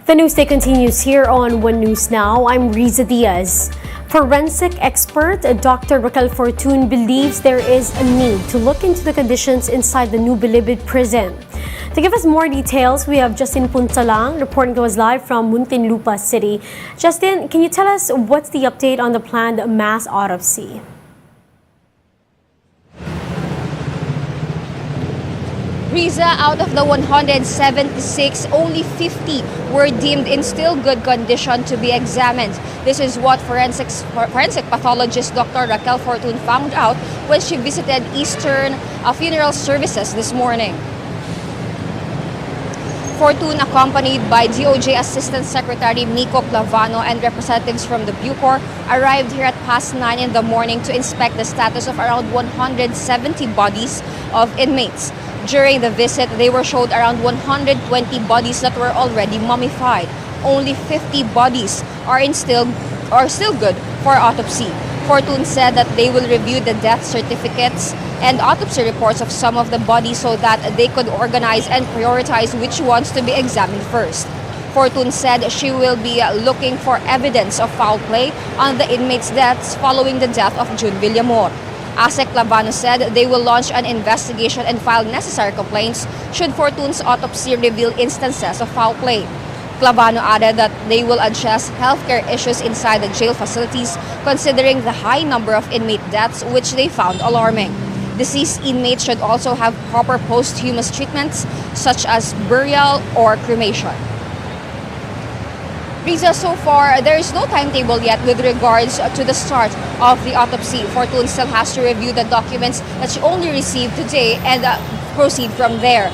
The news day continues here on One News Now. I'm Riza Diaz. Forensic expert Dr. Raquel Fortun believes there is a need to look into the conditions inside the new Bilibid prison. To give us more details, we have Justin Punsalang reporting to us live from Muntinlupa City. Justin, can you tell us what's the update on the planned mass autopsy? Riza, out of the 176, only 50 were deemed in still good condition to be examined. This is what forensic pathologist Dr. Raquel Fortun found out when she visited Eastern Funeral Services this morning. Fortun, accompanied by DOJ Assistant Secretary Miko Clavano and representatives from the Bucor, arrived here at past 9 in the morning to inspect the status of around 170 bodies of inmates. During the visit, they were showed around 120 bodies that were already mummified. Only 50 bodies are still good for autopsy. Fortun said that they will review the death certificates and autopsy reports of some of the bodies so that they could organize and prioritize which ones to be examined first. Fortun said she will be looking for evidence of foul play on the inmates' deaths following the death of June Villamor. ASEC Clavano said they will launch an investigation and file necessary complaints should Fortun's autopsy reveal instances of foul play. Clavano added that they will address healthcare issues inside the jail facilities, considering the high number of inmate deaths, which they found alarming. Deceased inmates should also have proper posthumous treatments, such as burial or cremation. Riza, so far, there is no timetable yet with regards to the start of the autopsy. Fortun still has to review the documents that she only received today and proceed from there.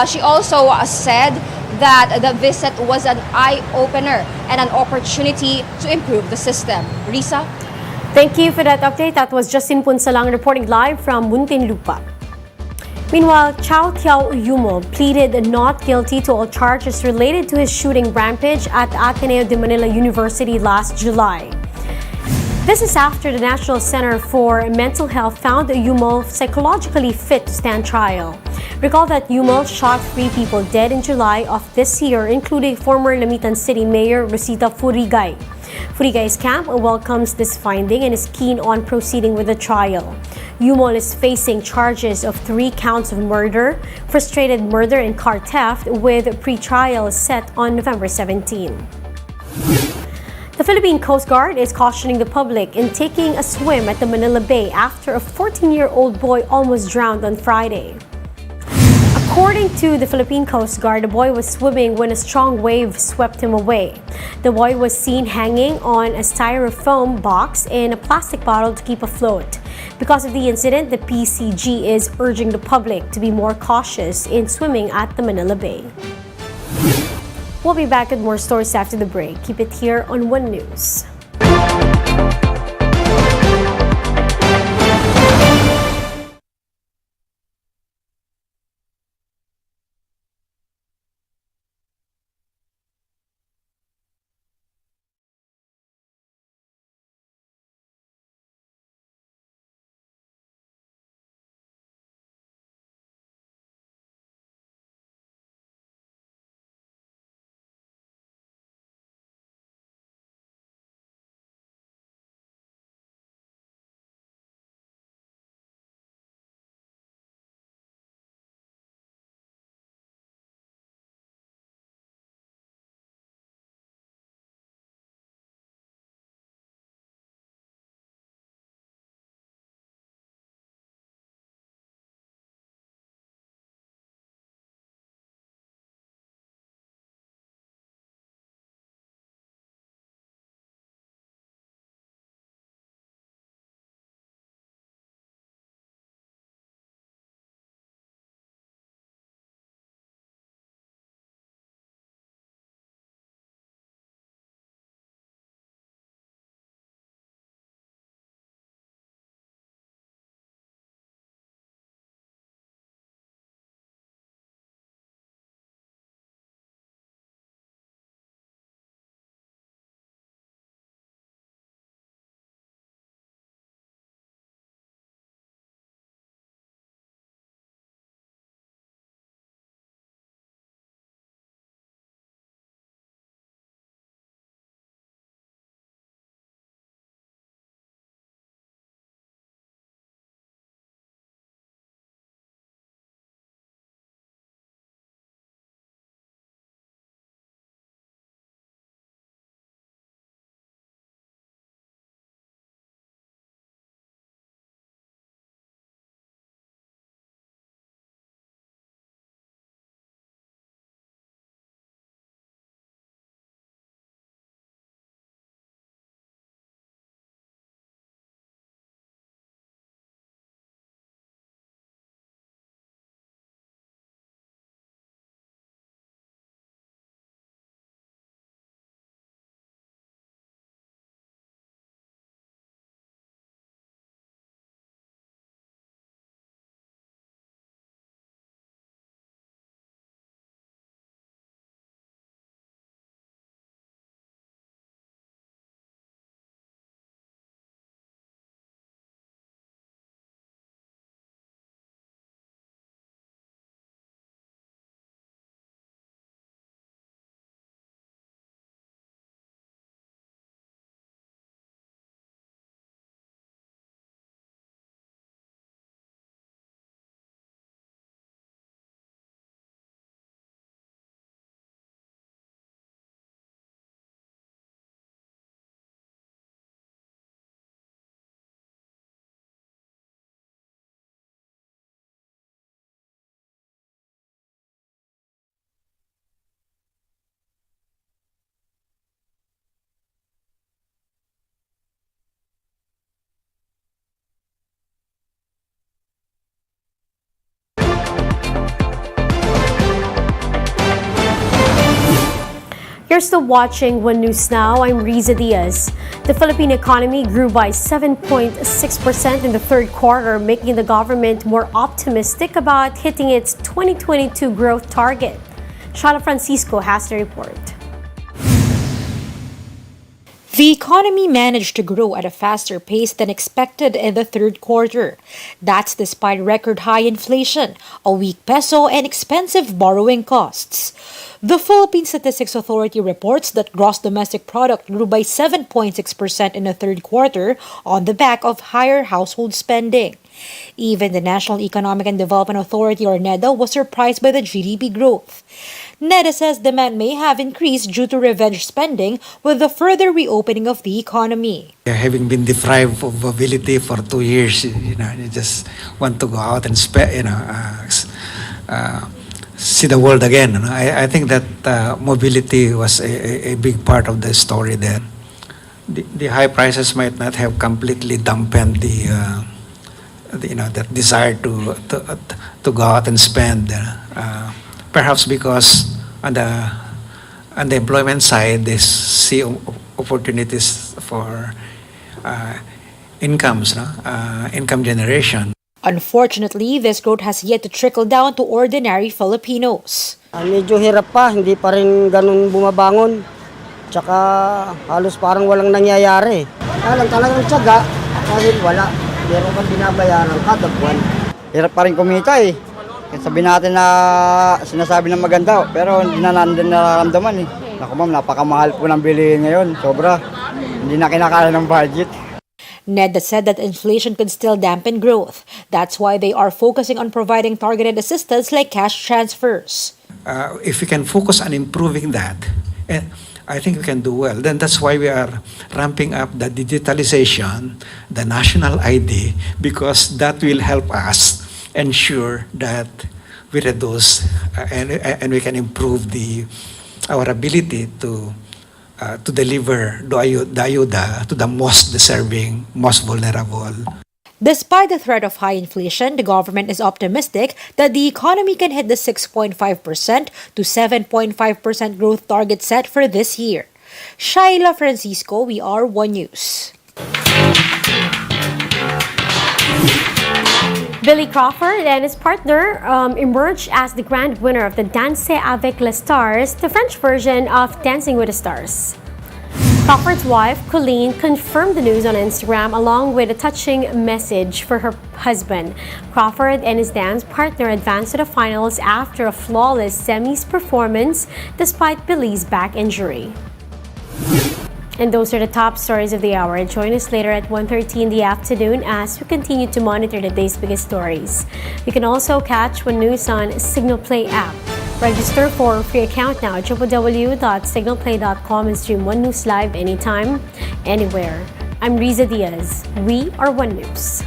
She also said that the visit was an eye-opener and an opportunity to improve the system. Risa? Thank you for that update. That was Justin Punsalang reporting live from Muntinlupa. Meanwhile, Chow Tiao Yumo pleaded not guilty to all charges related to his shooting rampage at Ateneo de Manila University last July. This is after the National Center for Mental Health found Yumo psychologically fit to stand trial. Recall that Yumo shot 3 people dead in July of this year, including former Lamitan City Mayor Rosita Furigay. Furigay's camp welcomes this finding and is keen on proceeding with the trial. Yumo is facing charges of 3 counts of murder, frustrated murder, and car theft, with pre-trial set on November 17. The Philippine Coast Guard is cautioning the public in taking a swim at the Manila Bay after a 14-year-old boy almost drowned on Friday. According to the Philippine Coast Guard, the boy was swimming when a strong wave swept him away. The boy was seen hanging on a styrofoam box in a plastic bottle to keep afloat. Because of the incident, the PCG is urging the public to be more cautious in swimming at the Manila Bay. We'll be back with more stories after the break. Keep it here on One News. You're still watching One News Now. I'm Riza Diaz. The Philippine economy grew by 7.6% in the third quarter, making the government more optimistic about hitting its 2022 growth target. Shala Francisco has the report. The economy managed to grow at a faster pace than expected in the third quarter. That's despite record high inflation, a weak peso, and expensive borrowing costs. The Philippine Statistics Authority reports that gross domestic product grew by 7.6% in the third quarter on the back of higher household spending. Even the National Economic and Development Authority, or NEDA, was surprised by the GDP growth. NEDA says demand may have increased due to revenge spending with the further reopening of the economy. Having been deprived of mobility for 2 years, you just want to go out and see the world again. I think that mobility was a big part of the story there. The high prices might not have completely dampened that desire to go out and spend. Perhaps because on the employment side, they see opportunities for income generation. Unfortunately, this growth has yet to trickle down to ordinary Filipinos. Medyo hirap pa, hindi pa rin ganun bumabangon. Tsaka halos parang walang nangyayari. Kaya lang talagang tiyaga dahil wala. Meron kang binabayaran kada buwan. Hirap pa rin kumita eh. Sabi natin na sinasabi ng maganda, pero hindi na nararamdaman eh. Naku ma'am, napakamahal po ng bilihin ngayon. Sobra. Hindi na kinakaya ng budget. NEDA said that inflation could still dampen growth. That's why they are focusing on providing targeted assistance like cash transfers. If we can focus on improving that, I think we can do well. Then that's why we are ramping up the digitalization, the national ID, because that will help us ensure that we reduce and we can improve our ability to deliver the ayuda to the most deserving, most vulnerable. Despite the threat of high inflation, the government is optimistic that the economy can hit the 6.5% to 7.5% growth target set for this year. Shaila Francisco, we are One News. Billy Crawford and his partner emerged as the grand winner of the Danse avec les Stars, the French version of Dancing with the Stars. Crawford's wife, Colleen, confirmed the news on Instagram along with a touching message for her husband. Crawford and his dance partner advanced to the finals after a flawless semis performance despite Billy's back injury. And those are the top stories of the hour. Join us later at 1:30 in the afternoon as we continue to monitor the day's biggest stories. You can also catch One News on Signal Play app. Register for a free account now at www.signalplay.com and stream One News live anytime, anywhere. I'm Riza Diaz. We are One News.